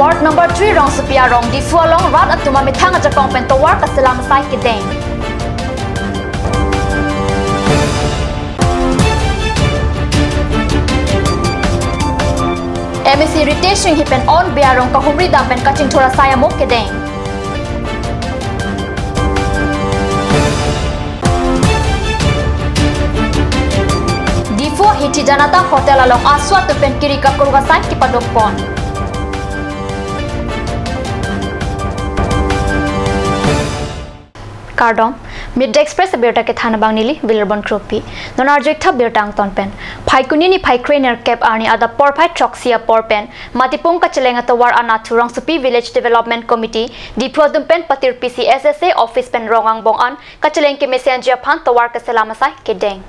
Ward number 3 rong supia rong di fualong rat atuma mithang ajakong pentowar kaselam sai kideng. MSC irritation hipen on biarong kahumri dampen kaching thora saya mok kideng. Hiti Janata Hotel along Aswa Tupen Kiri Kakurga Site Kipadopon. Kardom Midday Express Berta ke Thana Bangnili Villerbon Kropi Nonar Jekta Bertang Tonpen Paikuni ni Paikrener Cap Arni Ada Porpai Troxia Porpen Matipung Kachelenga Tawar Anatu Rongsupi Village Development Committee Diprodumpen Patir PC SSA Office Pen Rongang Bongan Kacheleng ke Messenger Pan Tawar Kaselamasai Kedeng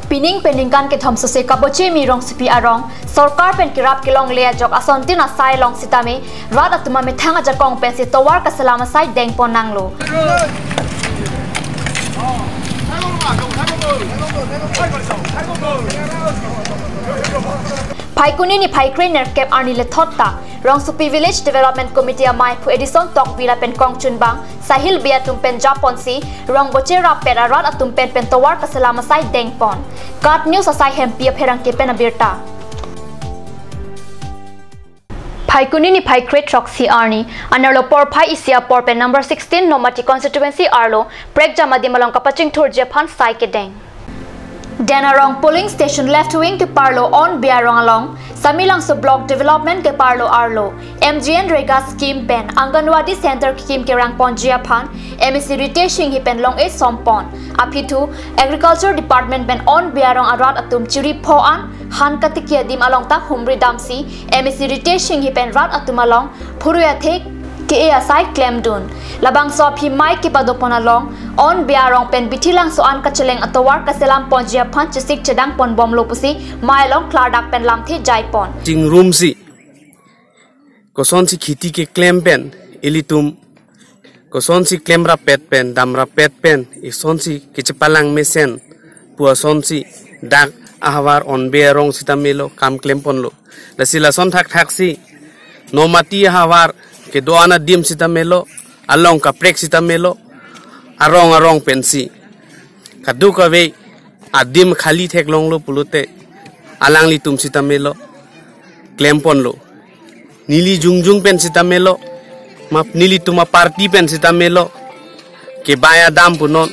Pining peningkan ke thom sose kaboche mi rong supi arong sarkar pen kirap kilong lea jok asontin asai long sitame rat atuma mithang ajakong pen si tawar ka salama sai deng ponanglo Paikuni ni Paikrener Cap Arni le thotta Rong Supi Village Development Committee amai pu Edison Tok Bila pen Kong Chunbang Sahil Bia tumpen Japonsi Rong Bochera pera rat atumpen pen tawar kasalama sai dengpon Kat News asai hempia pherang ke pen abirta Paikuni ni Paikre Troxi Arni Anarlo Porpai Isia Porpen number 16 Nomati constituency Arlo Prekja Madimalong kapaching thur Japan sai ke deng Denarong polling station left wing ke Parlo on Biarong along Samilang so block development ke Parlo Arlo MGN Rega scheme pen Anganwadi center scheme ke Rangpon Japan MSC retashing hi pen long e sompon apitu agriculture department pen on Biarong arat atum chiri phoan han katikia dim along ta humri damsi MSC retashing hi pen rat atum along phuruya thek ke asai claim dun labang so phi mai ki padopon along on Biarong pen bithilang so an kacheleng atowar kaselam ponjia phan chisik chedang pon bom lopusi mailong kladak pen lamthi jaipon ting room si koson si khiti ke claim pen ilitum koson si claim ra pet pen damra pet pen ison si kichpalang mesen puason si dak ahwar on Biarong sitamelo kam claim ponlo lasila son thak thak si nomati ahwar ke doana dim sitamelo along ka prek sitamelo arong pensi kadu ka ve adim khali thek long lo pulute alang li tum sitamelo klempon lo nili jungjung pen sitamelo map nili tuma party pen sitamelo ke baya dam punon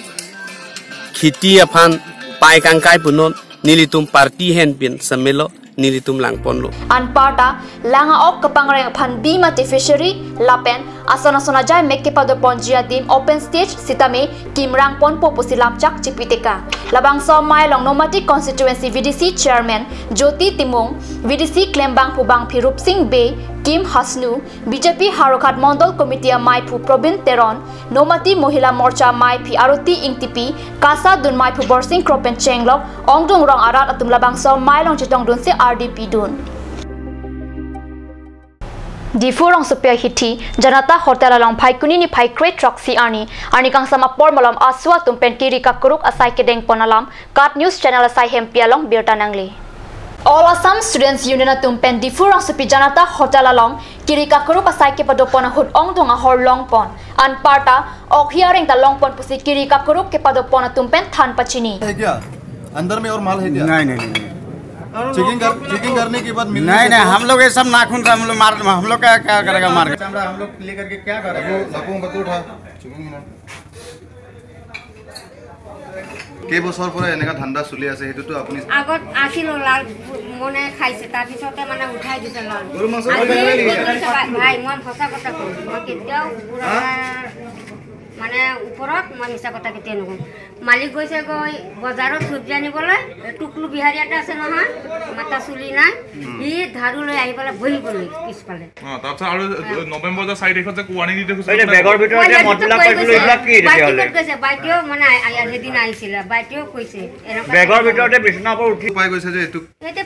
khiti afan pai kangkai punon nili tum party hen pin samelo nili tum langpon lo anparta langa ok kapangreng phan bima te fishery lapen asona sona jai mekke pado ponjia dim open stage sitame kimrang pon popusi lapchak chipiteka labang so mai long nomati constituency VDC chairman Jyoti Timong VDC klembang pubang phirup singh be Kim Hasnu BJP Harokhat Mondol Committee mai phu Probin Teron nomati mohila morcha mai phi aroti ingtipi kasa dun mai phu borsing kropen chenglok ongdung rong arat atum labang so mai long chitong dun se RDP dun Difurong supia hiti Janata Hotel along Paikuni ni Paikre Troxi Arni kang sama por malam aswa tumpen kiri kakuruk asai kedeng ponalam Kat News channel asai hempia long birta nangli All Assam Students Union tumpen Difurong supi Janata Hotel along kiri kakuruk asai ke padopona hut ong donga hor long pon anparta ok hearing ta long pon pusi kiri kakuruk ke padopona tumpen than pachini है क्या अंदर में और माल है क्या नहीं चेकिंग करने के बाद नहीं हम लोग ये सब नाखून हम लोग मार हम लोग क्या करेगा मार के हम लोग लेकर के क्या करेंगे नाखून बतू उठा के বছৰ পৰা এনেকা ঠান্ডা চলি আছে হেতুটো আপুনি আগত আছিল লাল মনে খাইছে তাৰ পিছতে মানে উঠাই দিছে লাল ভাই মই ফসা কথা কওঁ মই কেতিয়াও মানে ওপৰত মই মিছা কথা কেতিয়া নকওঁ মালিক গৈছে গৈ বজাৰত চব্জি আনিবলৈ টুকলু বিহাৰী এটা আছে নহয় মাতা চুলি নাই ই ধাৰু লৈ আহি পেলাই বহি গ'ল পিছফালে তাৰপিছত আৰু নৱেম্বৰ 4 তাৰিখত যে ৱাৰ্নিং দি দিছে এই বেগৰ ভিতৰত যে মতলা কৰিছিল এইবিলাক কি তেতিয়াহ'লে কৈছে বাইটিও মানে সেদিন আহিছিল বাইটিও কৈছে বেগৰ ভিতৰতে বিছনাৰ পৰা উঠি পাই গৈছে যে এটো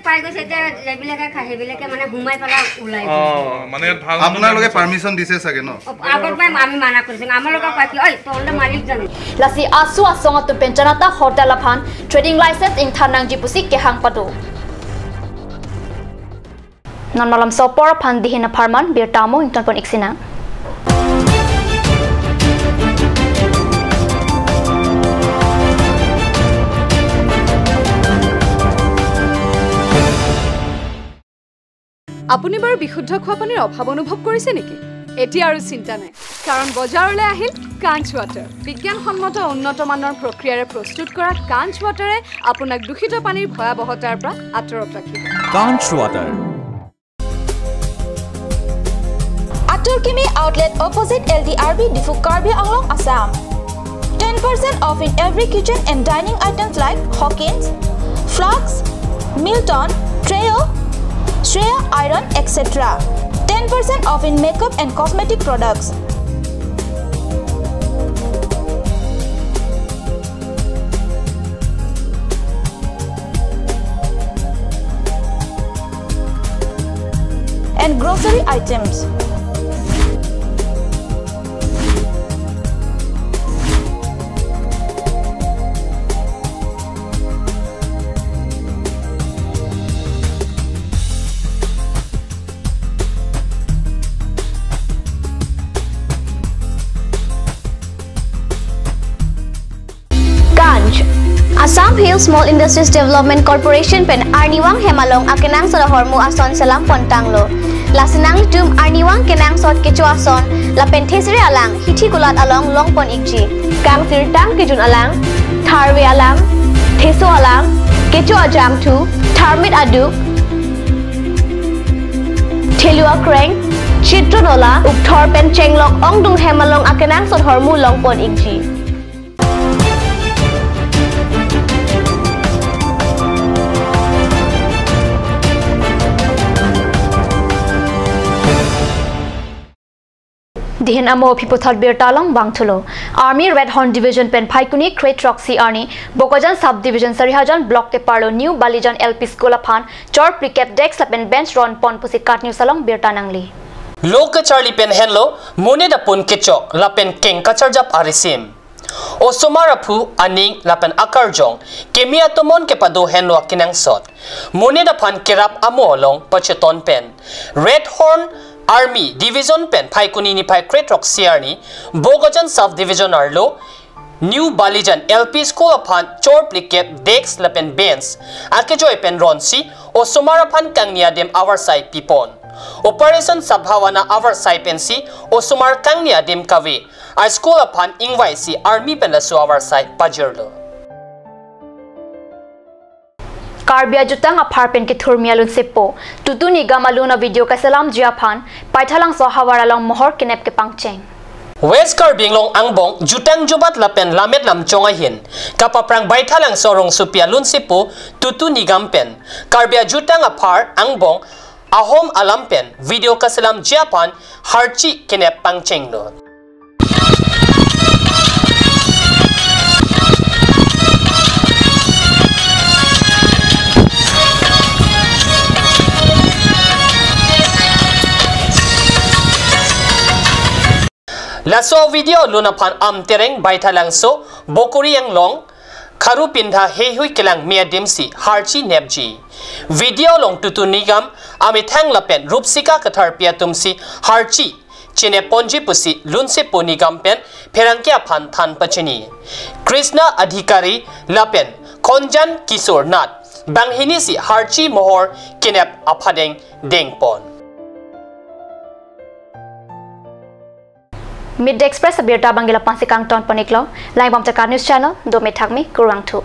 পাই গৈছে যে যেবিলাকে খাহেবিলাকে মানে ঘুমাই পেলাই ওলাই মানে ভাল আপোনালোকে পাৰমিশন দিছে চাগে ন আগত পাই আমি মানা কৰিছো আমাৰ লগক পাই ঐ তোলে মালিক জানি lasi asu asonga tu penjanata hotel aphan trading license in thanang jipusi ke hang padu non malam sopor phan dihina pharman bir tamo ington pon iksina আপুনি বাৰু বিশুদ্ধ খোৱা পানীৰ অভাৱ অনুভৱ কৰিছে নেকি এটি আৰু চিন্তা নাই কাৰণ বজাৰলৈ আহিল কাঞ্চ ৱাটাৰ বিজ্ঞানসন্মত উন্নত মানৰ প্ৰক্ৰিয়াৰে প্ৰস্তুত কৰা কাঞ্চ ৱাটাৰে আপোনাক দূষিত পানীৰ ভয়াৱহতাৰ পৰা আঁতৰত ৰাখিব কাঞ্চ water Atur Kimi outlet opposite LDRB Difu Karbi Anglong Assam 10% off in every kitchen and dining items like Hawkins, Flux, Milton, Treo, Shreya Iron, etc. 10% off in makeup and cosmetic products. And grocery items. Assam Hills Small Industries Development Corporation pen Arniwang Hemalong akenang sa hormu ason salam pontanglo. Lasinang tum Arniwang kenang sot kecu ason la penthesiri alang hithi kulat along long pon ikji. Kang sirtang kijun alang, tharwe alang, theso alang, kecu ajam tu, tharmit aduk, thelua kreng, chitronola ukthor pen chenglok ongdung Hemalong akenang sot hormu long pon ikji. Dihin amo pipothal birtalang bangthulo Army Red Horn Division pen Phaikuni Crate Roxy Arni Bokojan Sub Division Sarihajan Block te Parlo New Balijan LP School aphan Chor Precap Dex pen Bench Ron Pon Pusi Kat New Salong birtanangli Lok Charlie pen Henlo Mone da pun kecho la pen King Kacharjap Arisim Osomarapu aning la pen Akarjong Kemia Tomon kepado Henlo kinang sot Mone da pan Kerap Amolong Pacheton pen Red Horn Army Division pen Phaikuni ni Phai Crate Roxy Arni Bokojan Sub Division Arlo New Balijan LP School upon Chor Plicap Dex Lapen Benz Akejoy Pen Ronsi o Sumarapan Kangnia Dem Our Side Pipon Operation Sabhawana Our Side Pensi o Sumar Kangnia Dem Kave A School upon Ingwaisi Army Penlasu Our Side Pajirlo Karbia jutang aparpen ke thurmialun sepo tutuni gamaluna video kasalam jiaphan paithalang so hawaralong mohor kenep ke pangcheng West Karbing long angbong jutang jubat lapen lamet lam chonga hin kapaprang baithalang sorong supialun sepo tutuni gampen Karbia jutang apar angbong ahom alampen video kasalam jiaphan harchi kenep pangcheng lo Laso video lunapan tereng baithalang so bokuri yang long kharu pindha hehui kelang mia dimsi harchi nepji video long tutunigam amithang lapen rupsika kathar pia tumsi harchi chine ponji pusi lunse ponigam pen pherangkya phan than pachini Krishna adhikari lapen konjan kisor nat banghini si harchi mohor kinep aphadeng dengpon Mid Express abirta bangila pansikang ton poniklo lai bom news channel do me thakmi kurang thu